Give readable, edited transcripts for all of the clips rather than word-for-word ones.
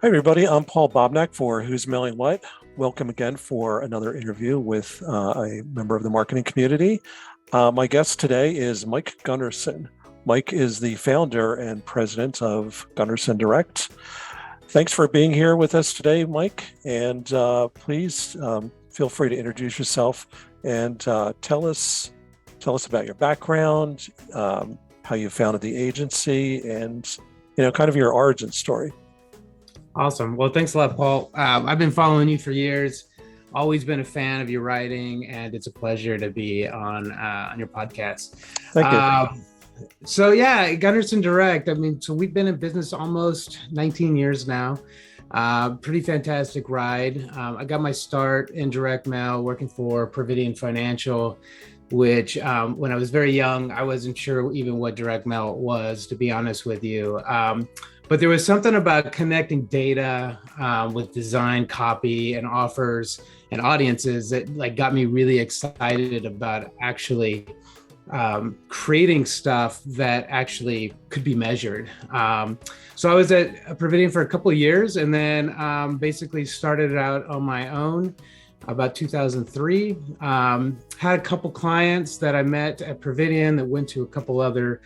Hi, everybody. I'm Paul Bobnak for Who's Mailing What. Welcome again for another interview with a member of the marketing community. My guest today is Mike Gunderson. Mike is the founder and president of Gunderson Direct. Thanks for being here with us today, Mike. And please feel free to introduce yourself and tell us about your background, how you founded the agency, and kind of your origin story. Awesome. Well, thanks a lot, Paul. I've been following you for years. Always been a fan of your writing, and it's a pleasure to be on your podcast. Thank you. So yeah, Gunderson Direct. So we've been in business almost 19 years now. Pretty fantastic ride. I got my start in direct mail working for Providian Financial, which when I was very young, I wasn't sure even what direct mail was, to be honest with you. But there was something about connecting data with design, copy, and offers and audiences that got me really excited about actually creating stuff that actually could be measured. So I was at Providian for a couple of years, and then basically started out on my own about 2003. Had a couple clients that I met at Providian that went to a couple other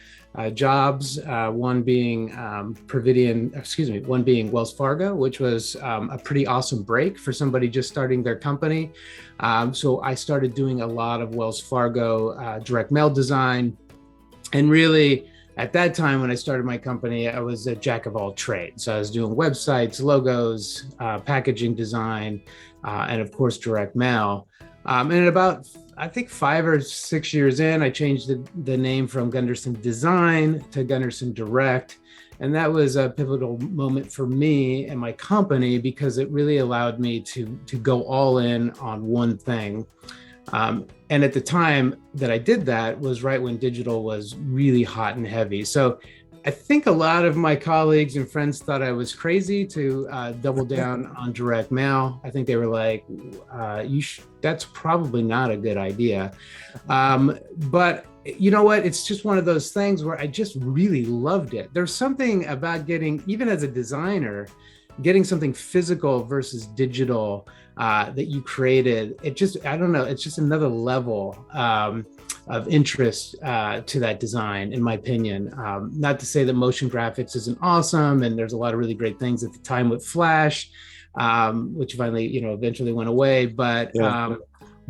jobs, one being one being Wells Fargo, which was a pretty awesome break for somebody just starting their company. So I started doing a lot of Wells Fargo direct mail design. And really, at that time, when I started my company, I was a jack of all trades. So I was doing websites, logos, packaging design, and of course, direct mail. And about, I think 5 or 6 years in, I changed the name from Gunderson Design to Gunderson Direct. And that was a pivotal moment for me and my company because it really allowed me to go all in on one thing. And at the time that I did that was right when digital was really hot and heavy. So I think a lot of my colleagues and friends thought I was crazy to double down on direct mail. I think they were like, that's probably not a good idea. But you know what? It's just one of those things where I just really loved it. There's something about even as a designer, getting something physical versus digital that you created. I don't know, it's just another level of interest to that design, in my opinion. Not to say that motion graphics isn't awesome, and there's a lot of really great things at the time with Flash, which finally, eventually went away. But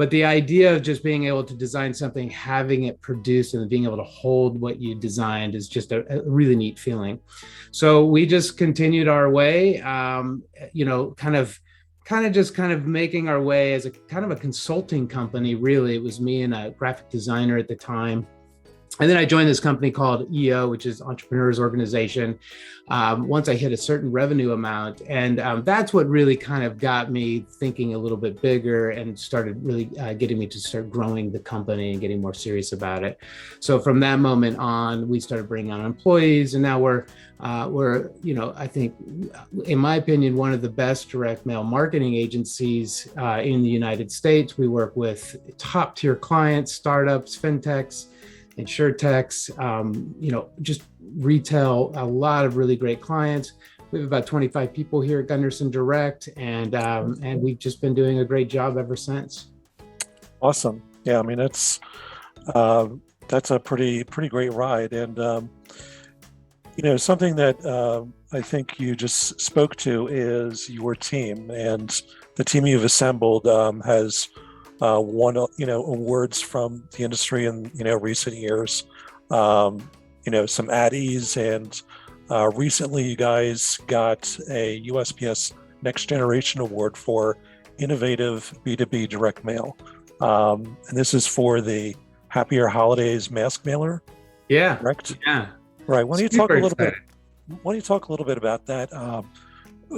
the idea of just being able to design something, having it produced, and being able to hold what you designed is just a really neat feeling. So we just continued our way, kind of making our way as a kind of a consulting company. Really, it was me and a graphic designer at the time. And then I joined this company called EO, which is Entrepreneurs Organization, once I hit a certain revenue amount. And that's what really kind of got me thinking a little bit bigger and started really getting me to start growing the company and getting more serious about it. So from that moment on, we started bringing on employees, and now we're I think, in my opinion, one of the best direct mail marketing agencies in the United States. We work with top tier clients, startups, fintechs, insurtechs, just retail, a lot of really great clients. We have about 25 people here at Gunderson Direct, and we've just been doing a great job ever since. Awesome. Yeah, I mean, that's a pretty great ride. And, something that I think you just spoke to is your team, and the team you've assembled has won, awards from the industry in, recent years, some Addies, and recently you guys got a USPS Next Generation Award for Innovative B2B Direct Mail. And this is for the Happier Holidays mask mailer. Yeah. Correct? Yeah. Right. Why don't you talk a little bit about that?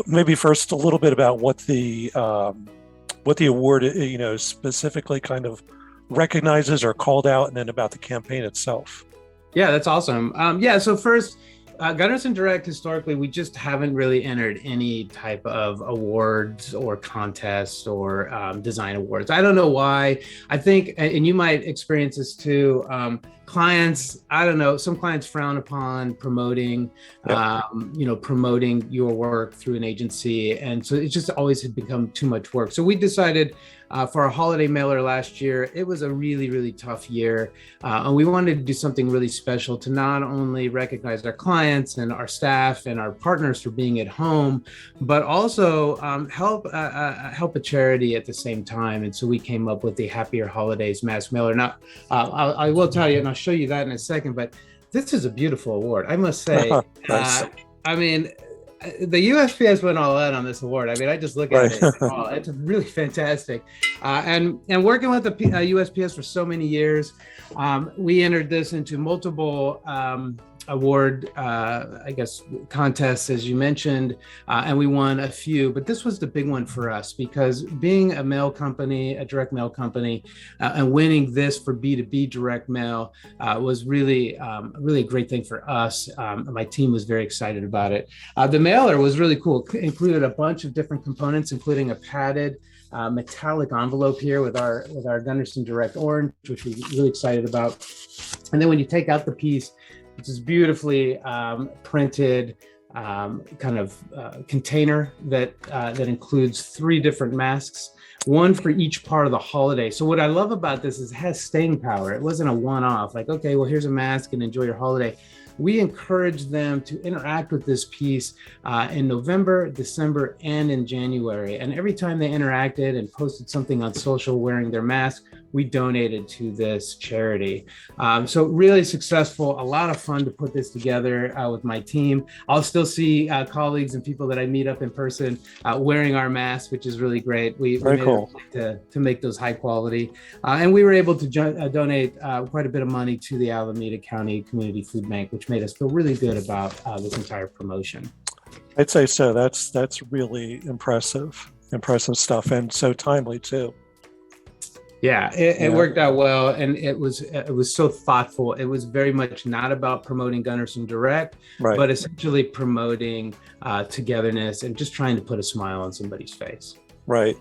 Maybe first a little bit about what the award, specifically kind of recognizes or called out, and then about the campaign itself. Yeah, that's awesome. So first, Gunderson Direct, historically, we just haven't really entered any type of awards or contests or design awards. I don't know why. I think, and you might experience this too, clients, I don't know, some clients frown upon promoting, Yeah. promoting your work through an agency. And so it just always had become too much work. So we decided for our holiday mailer last year, it was a really, really tough year. And we wanted to do something really special to not only recognize our clients and our staff and our partners for being at home, but also help a charity at the same time. And so we came up with the Happier Holidays mass mailer. Now, I will tell you, and I'll show you that in a second, but this is a beautiful award, I must say. Nice. I mean, the USPS went all out on this award. I mean, I just look at it. Oh, it's really fantastic. And working with the USPS for so many years, we entered this into multiple award, contests, as you mentioned, and we won a few. But this was the big one for us because being a mail company, a direct mail company, and winning this for B2B direct mail was really a great thing for us. My team was very excited about it. The mailer was really cool. It included a bunch of different components, including a padded metallic envelope here with our Gunderson Direct orange, which we're really excited about. And then when you take out the piece, it's this beautifully printed container that includes 3 different masks, one for each part of the holiday. So what I love about this is it has staying power. It wasn't a one-off, like, okay, well, here's a mask and enjoy your holiday. We encourage them to interact with this piece in November, December, and in January. And every time they interacted and posted something on social wearing their mask, we donated to this charity. So really successful, a lot of fun to put this together with my team. I'll still see colleagues and people that I meet up in person wearing our masks, which is really great. We Very cool. to make those high quality. And we were able to donate quite a bit of money to the Alameda County Community Food Bank, which made us feel really good about this entire promotion. I'd say so. That's really impressive stuff, and so timely too. Yeah, it worked out well, and it was so thoughtful. It was very much not about promoting Gunderson Direct, Right. but essentially promoting togetherness and just trying to put a smile on somebody's face. Right.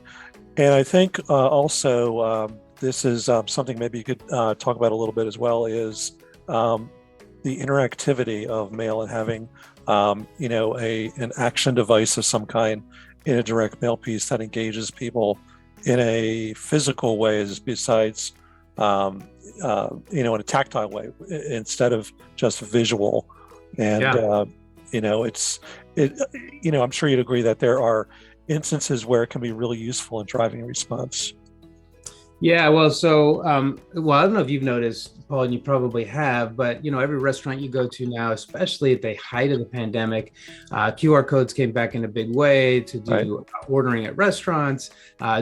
And I think also this is something maybe you could talk about a little bit as well, is the interactivity of mail and having an action device of some kind in a direct mail piece that engages people in a physical way, besides in a tactile way, instead of just visual. And I'm sure you'd agree that there are instances where it can be really useful in driving a response. Yeah, well, so, I don't know if you've noticed, Paul, and you probably have, but, every restaurant you go to now, especially at the height of the pandemic, QR codes came back in a big way to do ordering at restaurants.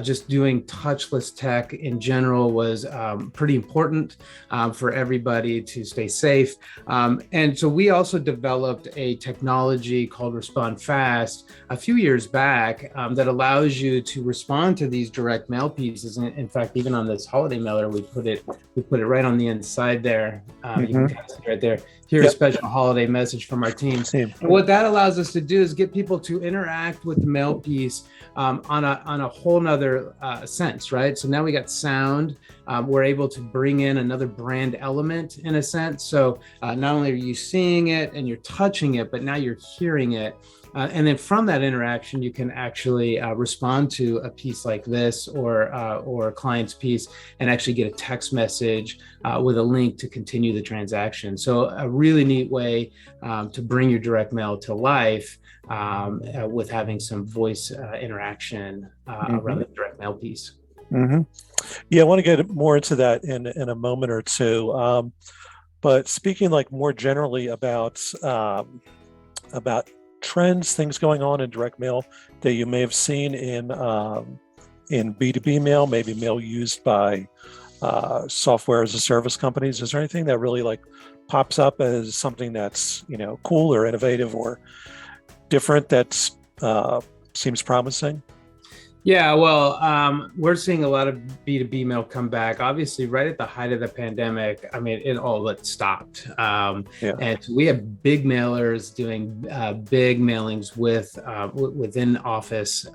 Just doing touchless tech in general was pretty important for everybody to stay safe. And so we also developed a technology called Respond Fast a few years back that allows you to respond to these direct mail pieces. And in fact, even on this holiday mailer, we put it right on the inside there. You can kind of see right there. Here's a special holiday message from our team. And what that allows us to do is get people to interact with the mail piece on a whole nother sense, right? So now we got sound. We're able to bring in another brand element in a sense. So not only are you seeing it and you're touching it, but now you're hearing it. And then from that interaction, you can actually respond to a piece like this or a client's piece and actually get a text message with a link to continue the transaction. So a really neat way to bring your direct mail to life with having some voice interaction around the direct mail piece. Yeah, I want to get more into that in a moment or two. But speaking more generally about trends, things going on in direct mail that you may have seen in B2B mail, maybe mail used by software as a service companies. Is there anything that really pops up as something that's cool or innovative or different that seems promising? Yeah, well, we're seeing a lot of B2B mail come back. Obviously, right at the height of the pandemic, I mean, it all but stopped. Yeah. And so we have big mailers doing big mailings within office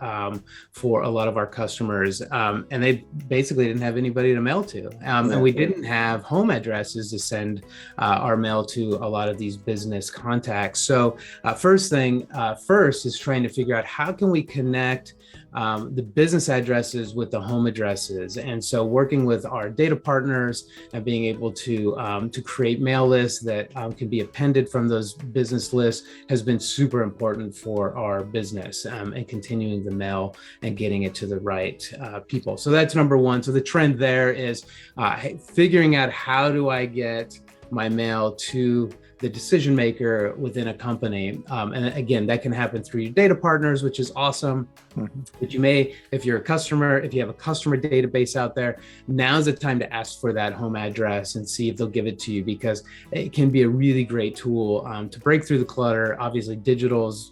for a lot of our customers. And they basically didn't have anybody to mail to. And Yeah. we didn't have home addresses to send our mail to a lot of these business contacts. So first is trying to figure out how can we connect the business addresses with the home addresses. And so working with our data partners and being able to create mail lists that can be appended from those business lists has been super important for our business and continuing the mail and getting it to the right people. So that's number one. So the trend there is figuring out how do I get my mail to the decision maker within a company. And again, that can happen through your data partners, which is awesome. Mm-hmm. But you may, if you're a customer, if you have a customer database out there, now's the time to ask for that home address and see if they'll give it to you, because it can be a really great tool to break through the clutter. Obviously, digital's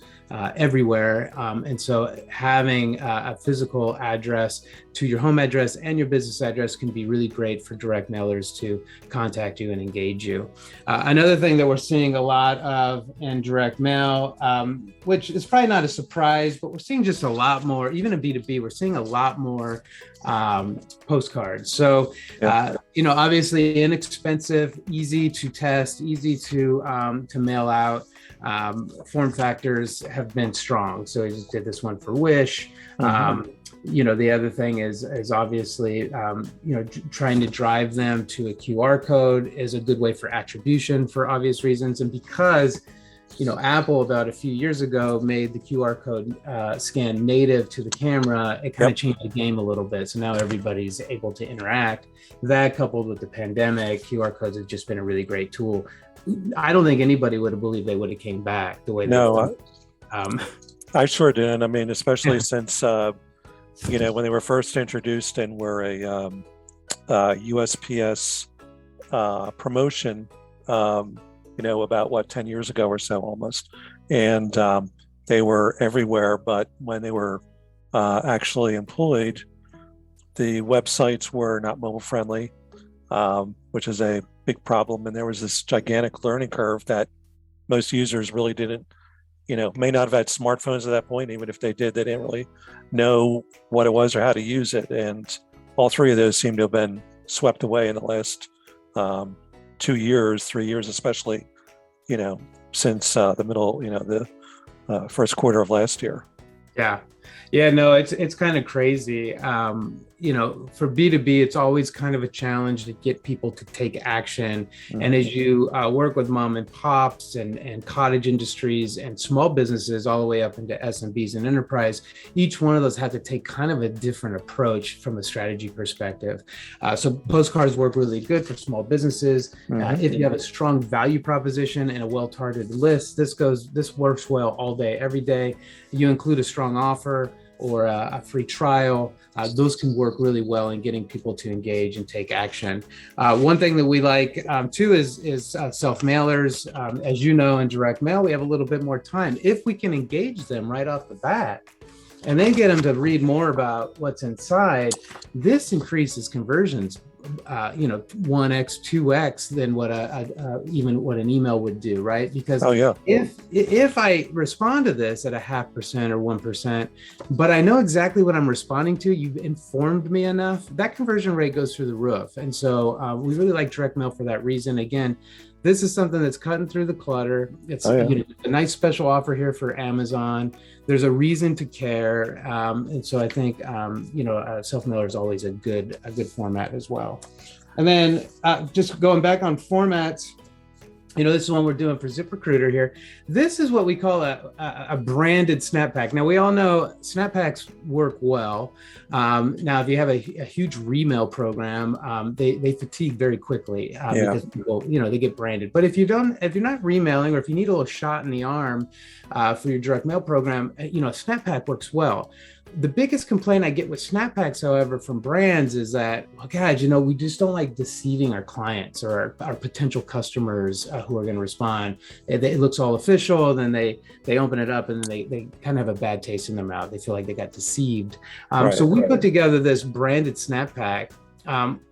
everywhere. And so having a physical address to your home address and your business address can be really great for direct mailers to contact you and engage you. Another thing that we're seeing a lot of in direct mail, which is probably not a surprise, but we're seeing just a lot more, even in B2B, we're seeing a lot more postcards. So, obviously inexpensive, easy to test, easy to mail out. Form factors have been strong. So we just did this one for Wish. Mm-hmm. The other thing is obviously, trying to drive them to a QR code is a good way for attribution for obvious reasons. And because, Apple about a few years ago made the QR code scan native to the camera, it kind of changed the game a little bit. So now everybody's able to interact. That coupled with the pandemic, QR codes have just been a really great tool. I don't think anybody would have believed they would have came back the way they did. I sure didn't. I mean, especially since, when they were first introduced and were a USPS promotion, about 10 years ago or so almost. And they were everywhere. But when they were actually employed, the websites were not mobile friendly, which is a big problem. And there was this gigantic learning curve that most users really didn't, may not have had smartphones at that point. Even if they did, they didn't really know what it was or how to use it. And all three of those seem to have been swept away in the last 2 years, 3 years, especially, since the middle, the first quarter of last year. Yeah, no, it's kind of crazy. For B2B, it's always kind of a challenge to get people to take action. Mm-hmm. And as you work with mom and pops and cottage industries and small businesses all the way up into SMBs and enterprise, each one of those have to take kind of a different approach from a strategy perspective. So postcards work really good for small businesses. Mm-hmm. If you have a strong value proposition and a well-targeted list, this works well all day, every day. You include a strong offer or a free trial, those can work really well in getting people to engage and take action. One thing that we like too is self-mailers. As you know, in direct mail, we have a little bit more time. If we can engage them right off the bat and then get them to read more about what's inside, this increases conversions 1x, 2x than what even what an email would do, right? Because if I respond to this at 0.5% or 1%, but I know exactly what I'm responding to, you've informed me enough, that conversion rate goes through the roof. And so we really like direct mail for that reason. Again, this is something that's cutting through the clutter. It's a nice special offer here for Amazon. There's a reason to care, and so I think self-mailer is always a good format as well. And then just going back on formats, this is one we're doing for ZipRecruiter here. This is what we call a branded snap pack. Now, we all know snap packs work well. Now, if you have a huge remail program, they fatigue very quickly because people, they get branded. But if you're not remailing, or if you need a little shot in the arm for your direct mail program, a snap pack works well. The biggest complaint I get with snap packs, however, from brands is that, oh God, we just don't like deceiving our clients or our potential customers who are going to respond. It looks all official, then they open it up and then they kind of have a bad taste in their mouth. They feel like they got deceived. So we put together this branded snap pack,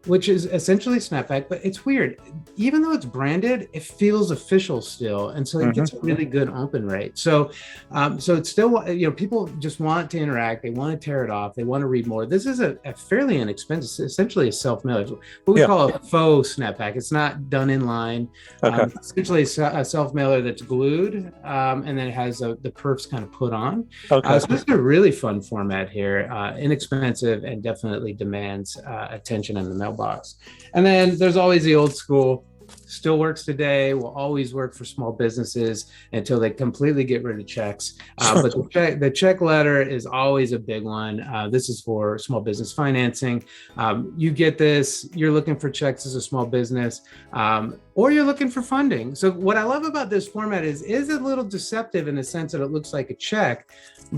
which is essentially Snapback, but it's weird. Even though it's branded, it feels official still, and so it gets a really good open rate. So it's still, people just want to interact. They want to tear it off. They want to read more. This is a fairly inexpensive, essentially a self-mailer, what we call a faux Snapback. It's not done in line. Essentially a self-mailer that's glued, and then it has the perfs kind of put on. So it's a really fun format here, inexpensive, and definitely demands attention in the mailbox. And then there's always the old school, still works today, will always work for small businesses until they completely get rid of checks. But the check letter is always a big one. This is for small business financing. You get this, you're looking for checks as a small business, or you're looking for funding. So what I love about this format is a little deceptive in the sense that it looks like a check,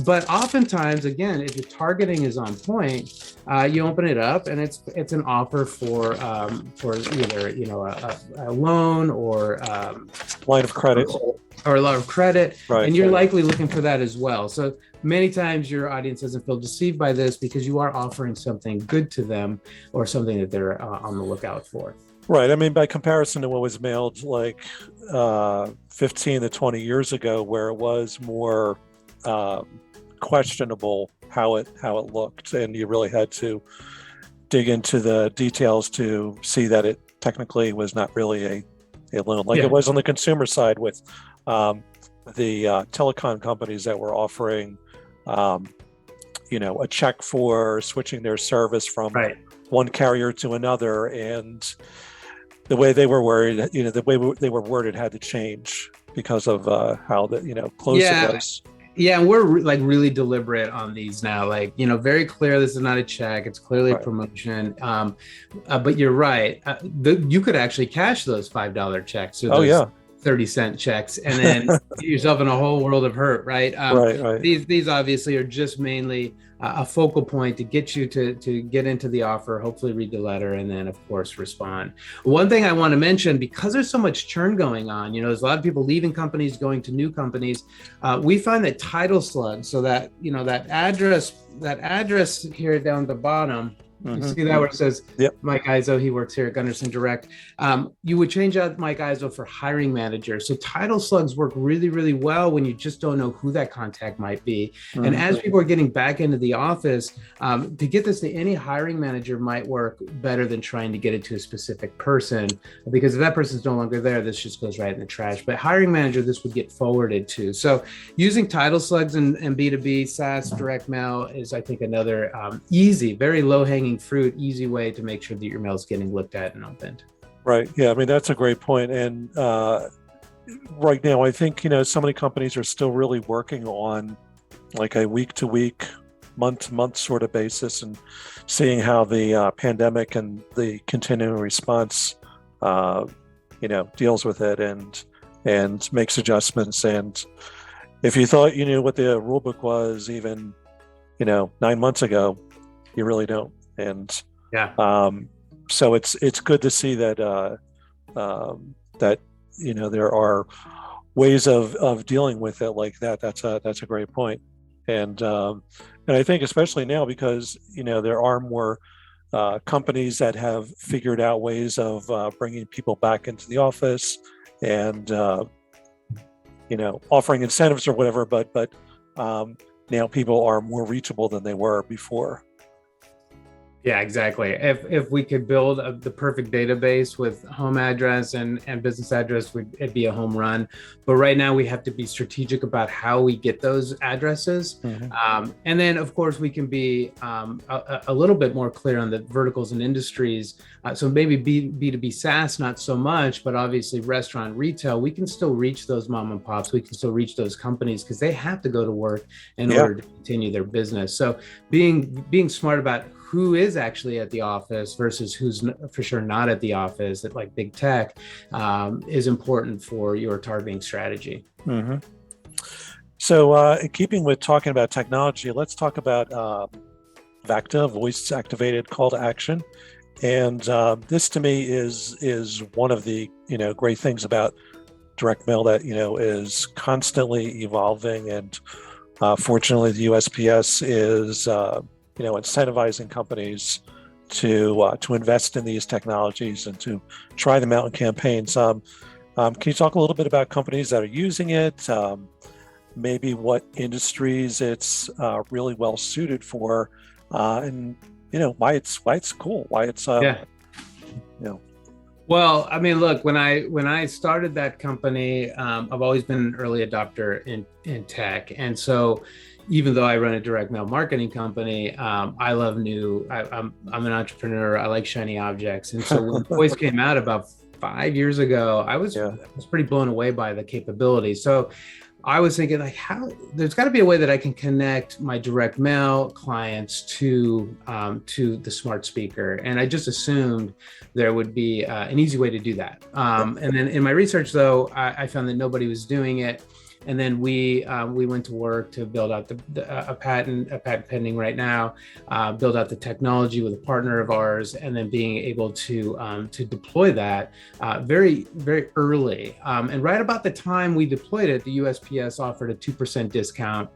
but oftentimes, again, if your targeting is on point, you open it up and it's an offer for either a loan or line of credit or a lot of credit, right. And you're likely looking for that as well. So many times your audience doesn't feel deceived by this because you are offering something good to them or something that they're on the lookout for. Right. I mean, by comparison to what was mailed like 15 to 20 years ago, where it was more questionable how it looked, and you really had to dig into the details to see that it technically was not really a loan, like it was on the consumer side with the telecom companies that were offering, a check for switching their service from one carrier to another, and the way they were worded, the way they were worded had to change because of how close it was. Yeah, and we're really deliberate on these now. Very clear. This is not a check. It's clearly a promotion. But you're right. You could actually cash those $5 checks. Or those 30-cent checks, and then get yourself in a whole world of hurt. Right. Right. These obviously are just mainly a focal point to get you to get into the offer, hopefully read the letter, and then of course respond. One thing I want to mention, because there's so much churn going on, there's a lot of people leaving companies, going to new companies. We find that title slugs, so that that address here down at the bottom. You see that where it says Mike Izzo, he works here at Gunderson Direct. You would change out Mike Izzo for hiring manager. So title slugs work really, really well when you just don't know who that contact might be. And as people are getting back into the office, to get this to any hiring manager might work better than trying to get it to a specific person, because if that person's no longer there, this just goes right in the trash. But hiring manager, this would get forwarded to. So using title slugs and B2B, SAAS, direct mail is, I think, another easy, very low-hanging fruit, easy way to make sure that your mail is getting looked at and opened. Right. Yeah. I mean, that's a great point. And right now, I think, so many companies are still really working on like a week to week, month to month sort of basis, and seeing how the pandemic and the continuing response, deals with it and makes adjustments. And if you thought you knew what the rule book was even, 9 months ago, you really don't. And so it's good to see that there are ways of dealing with it like that. That's a great point. And I think especially now, because there are more companies that have figured out ways of bringing people back into the office and offering incentives or whatever. But now people are more reachable than they were before. Yeah, exactly. If we could build the perfect database with home address and business address, it'd be a home run. But right now we have to be strategic about how we get those addresses. And then, of course, we can be a little bit more clear on the verticals and industries. So maybe B2B SaaS, not so much, but obviously restaurant, retail, we can still reach those mom and pops. We can still reach those companies because they have to go to work in order to continue their business. So being smart about who is actually at the office versus who's for sure not at the office at like big tech is important for your targeting strategy. So, in keeping with talking about technology, let's talk about VACTA, voice activated call to action. And this to me is one of the great things about direct mail that is constantly evolving. And fortunately, the USPS is incentivizing companies to invest in these technologies and to try them out in campaigns. Can you talk a little bit about companies that are using it? Maybe what industries it's really well suited for, and why it's cool, why it's Yeah. you know Well, I mean, look, when I started that company, I've always been an early adopter in tech, and so even though I run a direct mail marketing company, I love new. I'm an entrepreneur. I like shiny objects, and so when voice came out about 5 years ago, I was yeah. I was pretty blown away by the capability. So I was thinking, like, how there's got to be a way that I can connect my direct mail clients to the smart speaker, and I just assumed there would be an easy way to do that. And then in my research, though, I found that nobody was doing it. And then we went to work to build out a patent pending right now, build out the technology with a partner of ours, and then being able to deploy that very, very early. And right about the time we deployed it, the USPS offered a 2% discount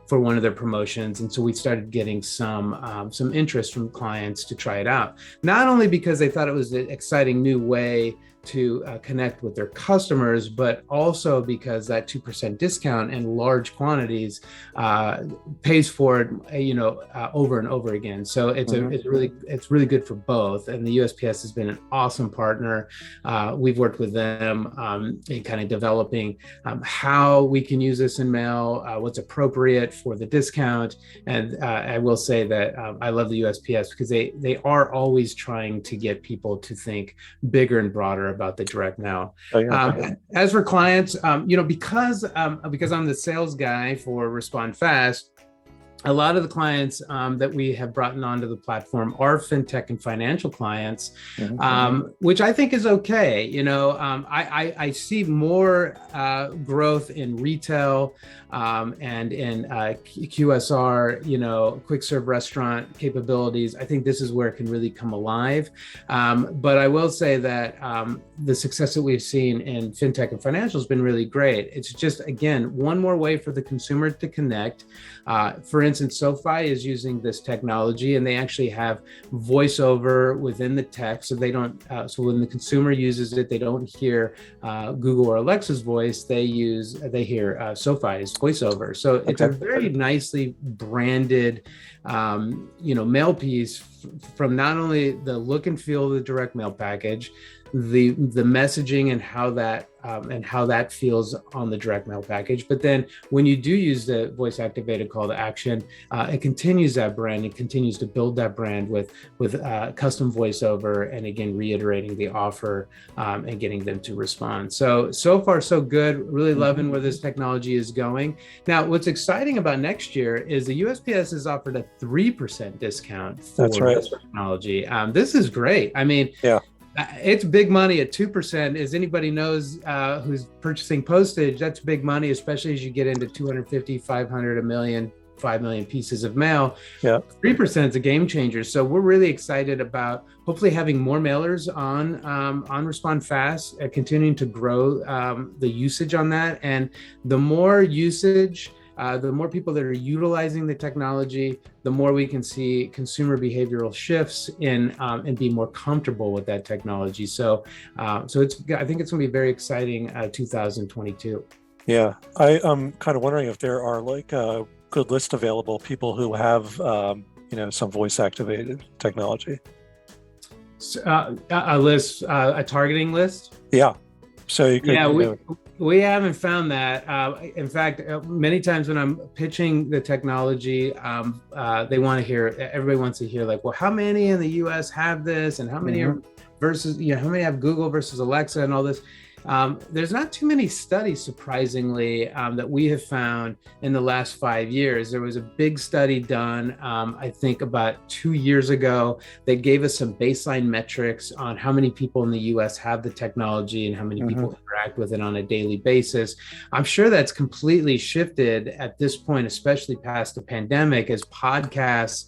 for one of their promotions, and so we started getting some interest from clients to try it out. Not only because they thought it was an exciting new way to connect with their customers, but also because that 2% discount in large quantities pays for it, over and over again. So it's really good for both. And the USPS has been an awesome partner. We've worked with them in kind of developing how we can use this in mail, what's appropriate for the discount. And I will say that I love the USPS because they are always trying to get people to think bigger and broader about the direct mail. Oh, yeah. As for clients, because I'm the sales guy for Respond Fast, a lot of the clients that we have brought onto the platform are fintech and financial clients, which I think is okay. I see more growth in retail and in QSR, quick serve restaurant capabilities. I think this is where it can really come alive. But I will say that the success that we've seen in fintech and financial has been really great. It's just, again, one more way for the consumer to connect. For instance, SoFi is using this technology, and they actually have voiceover within the text, so they don't. So when the consumer uses it, they don't hear Google or Alexa's voice. They hear SoFi's voiceover. So it's a very nicely branded, mail piece from not only the look and feel of the direct mail package, the messaging and how that feels on the direct mail package. But then when you do use the voice activated call to action, it continues that brand. It continues to build that brand with custom voiceover, and again, reiterating the offer and getting them to respond. So far, so good. Really loving where this technology is going. Now, what's exciting about next year is the USPS has offered a 3% discount for this technology. This is great. I mean, yeah. It's big money at 2%. As anybody knows who's purchasing postage, that's big money, especially as you get into 250, 500, a million, 5 million pieces of mail. Yeah. 3% is a game changer. So we're really excited about hopefully having more mailers on Respond Fast, continuing to grow the usage on that. And the more usage, the more people that are utilizing the technology, the more we can see consumer behavioral shifts and be more comfortable with that technology. So I think it's going to be very exciting 2022. Yeah, I'm kind of wondering if there are like a good list available, people who have some voice activated technology. A list, a targeting list. Yeah. So you could. We haven't found that. In fact, many times when I'm pitching the technology, everybody wants to hear like, well, how many in the US have this, and how many are versus, how many have Google versus Alexa and all this. There's not too many studies, surprisingly, that we have found in the last 5 years. There was a big study done, I think about 2 years ago, that gave us some baseline metrics on how many people in the US have the technology and how many people interact with it on a daily basis. I'm sure that's completely shifted at this point, especially past the pandemic, as podcasts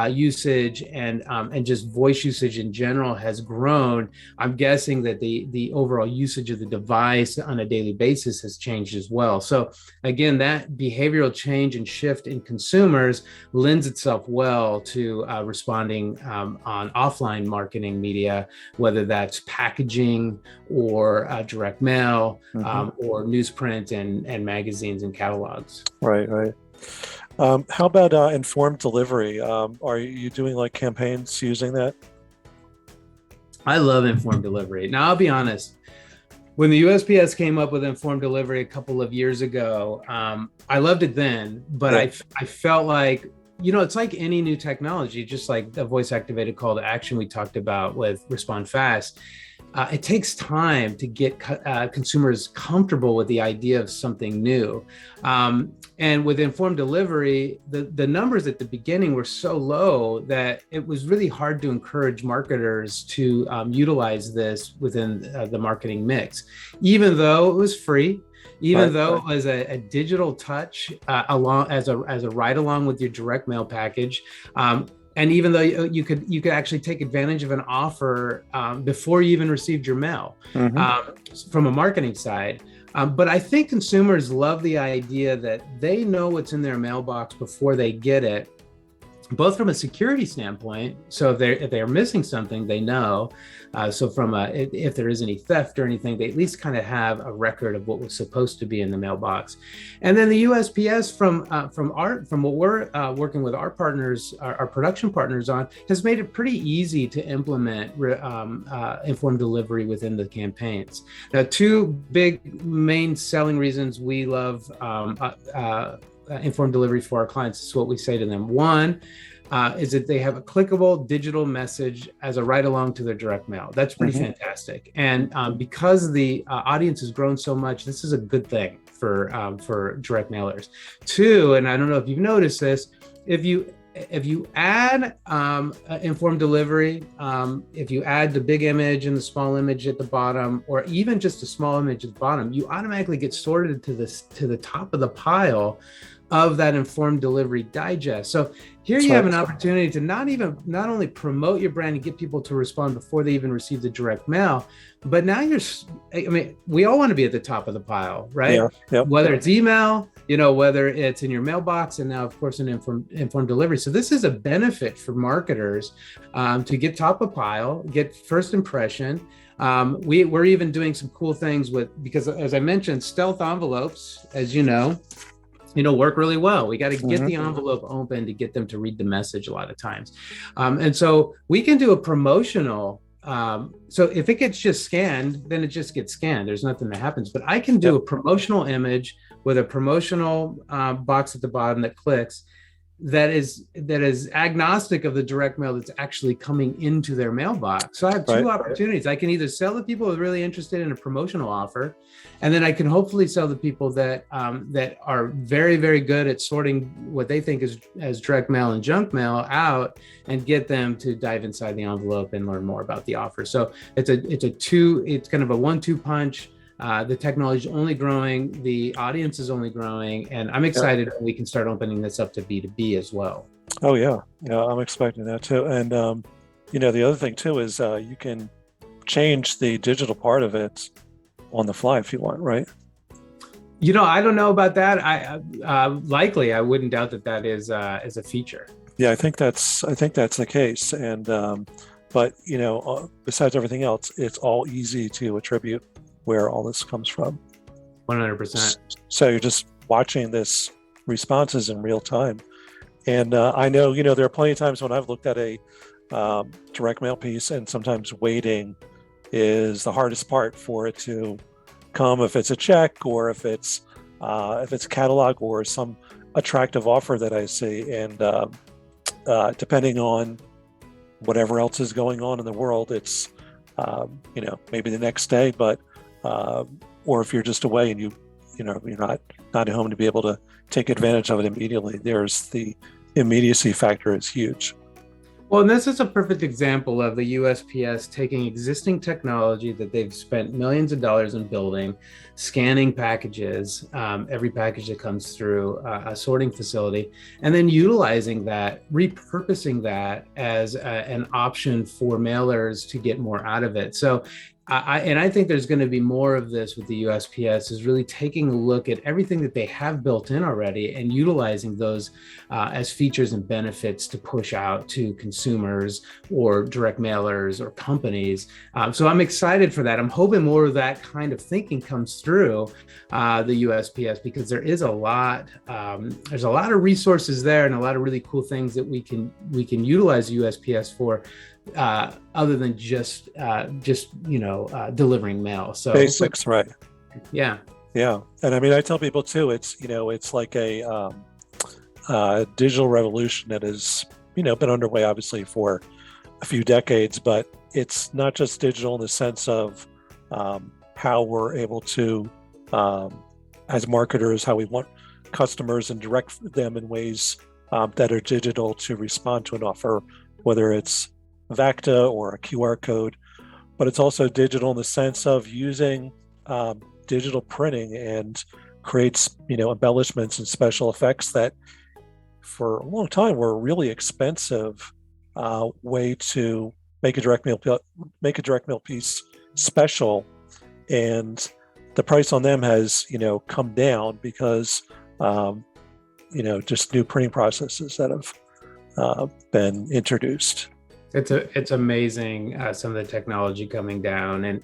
usage and just voice usage in general has grown. I'm guessing that the overall usage of the device on a daily basis has changed as well. So again, that behavioral change and shift in consumers lends itself well to responding on offline marketing media, whether that's packaging or direct mail or newsprint and magazines and catalogs. Right, right. How about informed delivery? Are you doing like campaigns using that? I love informed delivery. Now, I'll be honest. When the USPS came up with informed delivery a couple of years ago, I loved it then, but I felt like, it's like any new technology, just like the voice activated call to action we talked about with Respond Fast. It takes time to get consumers comfortable with the idea of something new. And with informed delivery, the numbers at the beginning were so low that it was really hard to encourage marketers to utilize this within the marketing mix, even though it was free. Even though it was a digital touch along as a ride along with your direct mail package. And even though you could actually take advantage of an offer before you even received your mail from a marketing side. But I think consumers love the idea that they know what's in their mailbox before they get it, both from a security standpoint. So if they're missing something, they know. So if there is any theft or anything, they at least kind of have a record of what was supposed to be in the mailbox. And then the USPS from what we're working with our partners, our production partners on, has made it pretty easy to implement informed delivery within the campaigns. Now, two big main selling reasons we love informed delivery for our clients is what we say to them. One is that they have a clickable digital message as a ride along to their direct mail. That's pretty fantastic. And because the audience has grown so much, this is a good thing for direct mailers. Two, and I don't know if you've noticed this, if you add informed delivery, if you add the big image and the small image at the bottom, or even just a small image at the bottom, you automatically get sorted to the top of the pile of that informed delivery digest. So here you have an opportunity to not only promote your brand and get people to respond before they even receive the direct mail, but now we all want to be at the top of the pile, right? Whether it's email, whether it's in your mailbox, and now of course in informed delivery. So this is a benefit for marketers to get top of pile, get first impression. We're even doing some cool things because as I mentioned, stealth envelopes, as work really well. We got to get the envelope open to get them to read the message a lot of times. And so we can do a promotional. So if it gets just scanned, then it just gets scanned. There's nothing that happens. But I can do a promotional image with a promotional box at the bottom that clicks, that is agnostic of the direct mail that's actually coming into their mailbox. So I have two opportunities. I can either sell the people who are really interested in a promotional offer, and then I can hopefully sell the people that are very, very good at sorting what they think is as direct mail and junk mail out, and get them to dive inside the envelope and learn more about the offer. So it's kind of a 1-2 punch. The technology is only growing, the audience is only growing, and I'm excited when we can start opening this up to B2B as well. Oh yeah, I'm expecting that too. And the other thing too is you can change the digital part of it on the fly if you want, right? I don't know about that. I likely I wouldn't doubt that is a feature. Yeah, I think that's the case. And but besides everything else, it's all easy to attribute where all this comes from. 100%. So you're just watching this responses in real time. And I know, there are plenty of times when I've looked at a direct mail piece, and sometimes waiting is the hardest part for it to come, if it's a check or if it's a catalog or some attractive offer that I see. And depending on whatever else is going on in the world, it's, maybe the next day, but or if you're just away and you're not at home to be able to take advantage of it immediately. There's the immediacy factor is huge. Well, and this is a perfect example of the USPS taking existing technology that they've spent millions of dollars in building, scanning packages, every package that comes through a sorting facility, and then utilizing that, repurposing that as an option for mailers to get more out of it. So I think there's going to be more of this with the USPS, is really taking a look at everything that they have built in already and utilizing those as features and benefits to push out to consumers or direct mailers or companies. So I'm excited for that. I'm hoping more of that kind of thinking comes through the USPS, because there is there's a lot of resources there and a lot of really cool things that we can utilize the USPS for. Other than just delivering mail. So basics, right? Yeah. And I mean, I tell people too, it's like a digital revolution that has been underway obviously for a few decades, but it's not just digital in the sense of how we're able to, as marketers, how we want customers and direct them in ways that are digital to respond to an offer, whether it's VACTA or a QR code, but it's also digital in the sense of using digital printing and creates embellishments and special effects that for a long time were a really expensive way to make a direct mail piece special, and the price on them has come down because just new printing processes that have been introduced. It's amazing, some of the technology coming down, and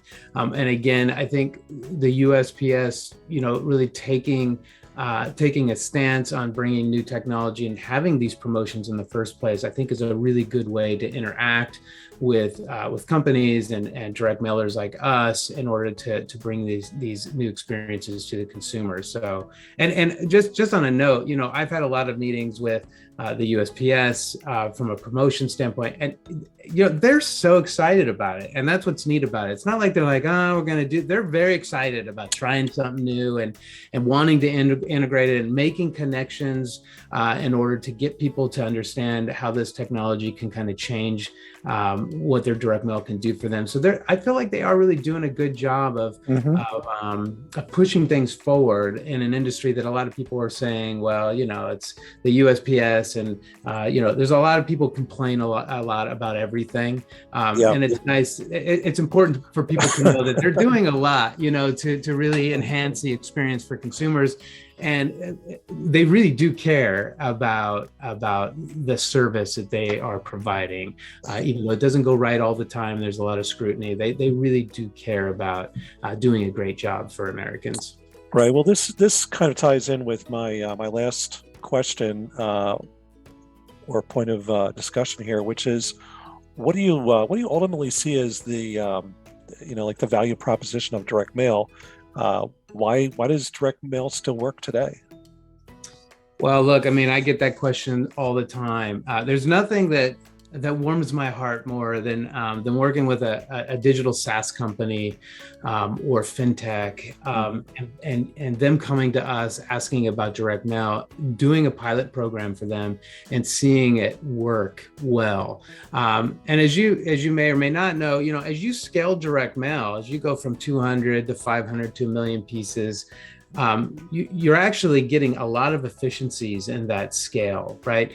again, I think the USPS, really taking a stance on bringing new technology and having these promotions in the first place, I think is a really good way to interact with companies and direct mailers like us in order to bring these new experiences to the consumers. So, and just on a note, I've had a lot of meetings with the USPS from a promotion standpoint, and they're so excited about it, and that's what's neat about it. It's not like they're like, oh, we're going to do. They're very excited about trying something new and wanting to integrate it and making connections in order to get people to understand how this technology can kind of change what their direct mail can do for them. So I feel like they are really doing a good job of pushing things forward in an industry that a lot of people are saying, well, it's the USPS, and there's a lot of people complain a lot about everything. And it's nice. It's important for people to know that they're doing a lot, to really enhance the experience for consumers. And they really do care about the service that they are providing, even though it doesn't go right all the time. There's a lot of scrutiny. They really do care about doing a great job for Americans. Right. Well, this kind of ties in with my my last question or point of discussion here, which is, what do you ultimately see as the like the value proposition of direct mail? Why does direct mail still work today? Well, look, I mean, I get that question all the time. There's nothing that warms my heart more than working with a digital SaaS company or fintech, and them coming to us asking about direct mail, doing a pilot program for them and seeing it work well. And as you may or may not know, as you scale direct mail, as you go from 200 to 500 to 1 million pieces, you're actually getting a lot of efficiencies in that scale, right?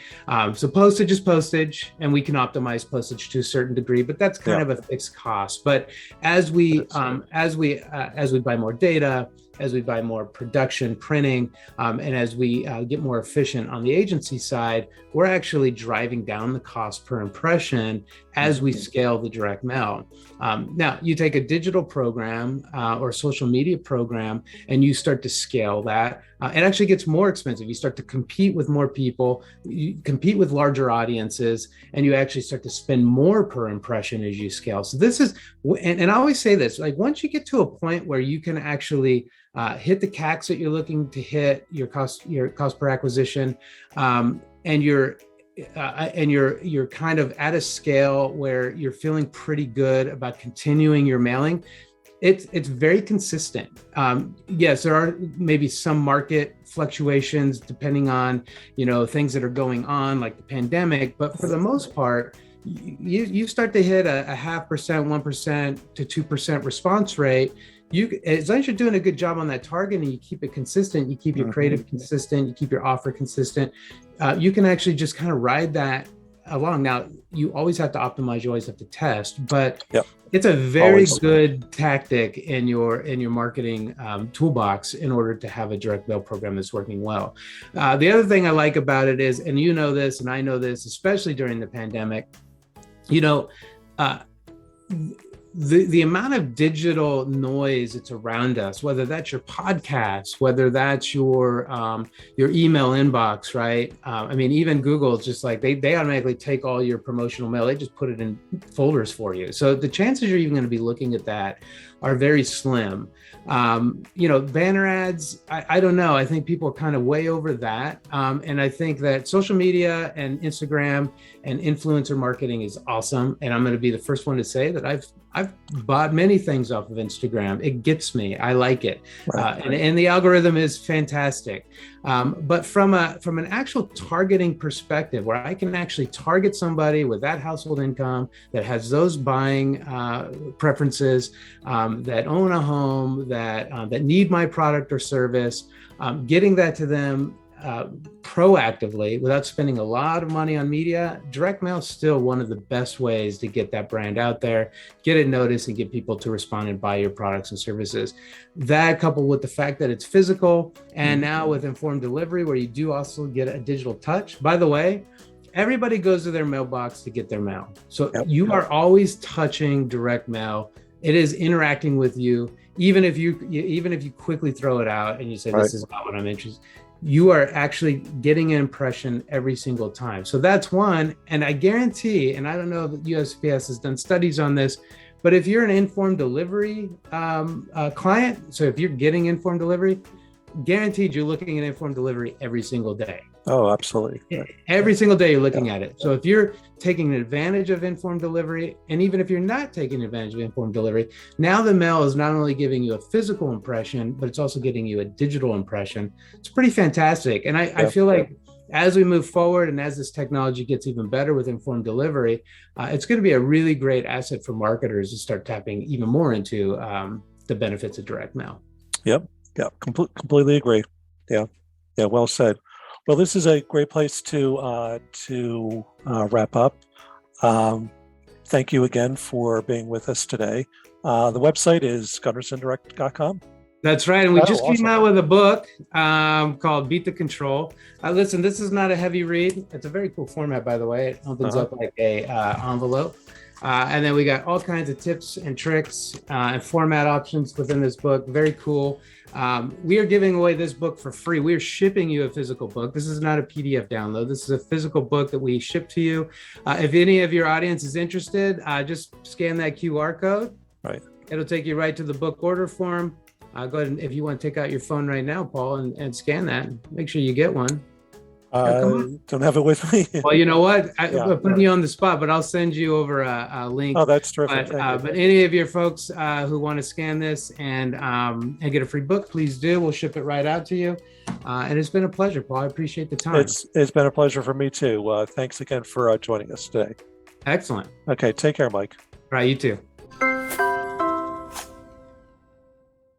So postage is postage, and we can optimize postage to a certain degree, but that's kind of a fixed cost. But as we buy more data, as we buy more production printing, and as we get more efficient on the agency side, we're actually driving down the cost per impression as we scale the direct mail. Now, you take a digital program or social media program and you start to scale that, it actually gets more expensive. You start to compete with more people, you compete with larger audiences, and you actually start to spend more per impression as you scale. So this is, and I always say this, like once you get to a point where you can actually hit the CACs that you're looking to hit, your cost per acquisition, and you're kind of at a scale where you're feeling pretty good about continuing your mailing, It's very consistent. Yes, there are maybe some market fluctuations depending on, things that are going on, like the pandemic. But for the most part, you start to hit a 0.5%, 1% to 2% response rate. As long as you're doing a good job on that target and you keep it consistent, you keep your creative consistent, you keep your offer consistent, you can actually just kind of ride that along. Now, you always have to optimize, you always have to test, but it's a very good tactic in your marketing toolbox in order to have a direct mail program that's working well. The other thing I like about it is, and you know this, and I know this, especially during the pandemic, the amount of digital noise that's around us, whether that's your podcast, whether that's your email inbox, right? I mean, even Google, just like they automatically take all your promotional mail, they just put it in folders for you. So the chances you're even going to be looking at that are very slim. Banner ads, I don't know. I think people are kind of way over that. And I think that social media and Instagram and influencer marketing is awesome. And I'm going to be the first one to say that I've bought many things off of Instagram. It gets me. I like it. Right. And the algorithm is fantastic. But from an actual targeting perspective, where I can actually target somebody with that household income that has those buying preferences, that own a home, that need my product or service, getting that to them proactively without spending a lot of money on media, direct mail is still one of the best ways to get that brand out there, get it noticed, and get people to respond and buy your products and services. That, coupled with the fact that it's physical, and now with informed delivery, where you do also get a digital touch. By the way, everybody goes to their mailbox to get their mail. So you are always touching direct mail. It is interacting with you, even if you quickly throw it out and you say, this is not what I'm interested in. You are actually getting an impression every single time. So that's one. And I guarantee, and I don't know if USPS has done studies on this, but if you're an informed delivery client, so if you're getting informed delivery, guaranteed you're looking at informed delivery every single day. Oh, absolutely. Every single day you're looking at it. So if you're taking advantage of informed delivery, and even if you're not taking advantage of informed delivery, now the mail is not only giving you a physical impression, but it's also getting you a digital impression. It's pretty fantastic. And I feel like as we move forward and as this technology gets even better with informed delivery, it's going to be a really great asset for marketers to start tapping even more into the benefits of direct mail. Yep. Yeah. Completely agree. Yeah. Yeah. Well said. Well, this is a great place to wrap up. Thank you again for being with us today. The website is GundersonDirect.com. That's right. And we just came out with a book called Beat the Control. Listen, this is not a heavy read. It's a very cool format, by the way. It opens up like a envelope. And then we got all kinds of tips and tricks and format options within this book. Very cool. We are giving away this book for free. We are shipping you a physical book. This is not a PDF download. This is a physical book that we ship to you. If any of your audience is interested, just scan that QR code. Right. It'll take you right to the book order form. Go ahead and if you want to take out your phone right now, Paul, and scan that, make sure you get one. Don't have it with me. Well, you know what? I'm putting you on the spot, but I'll send you over a link. Oh, that's terrific. But any of your folks who want to scan this and get a free book, please do. We'll ship it right out to you. And it's been a pleasure, Paul. I appreciate the time. It's been a pleasure for me too. Thanks again for joining us today. Excellent. Okay, take care, Mike. All right, you too.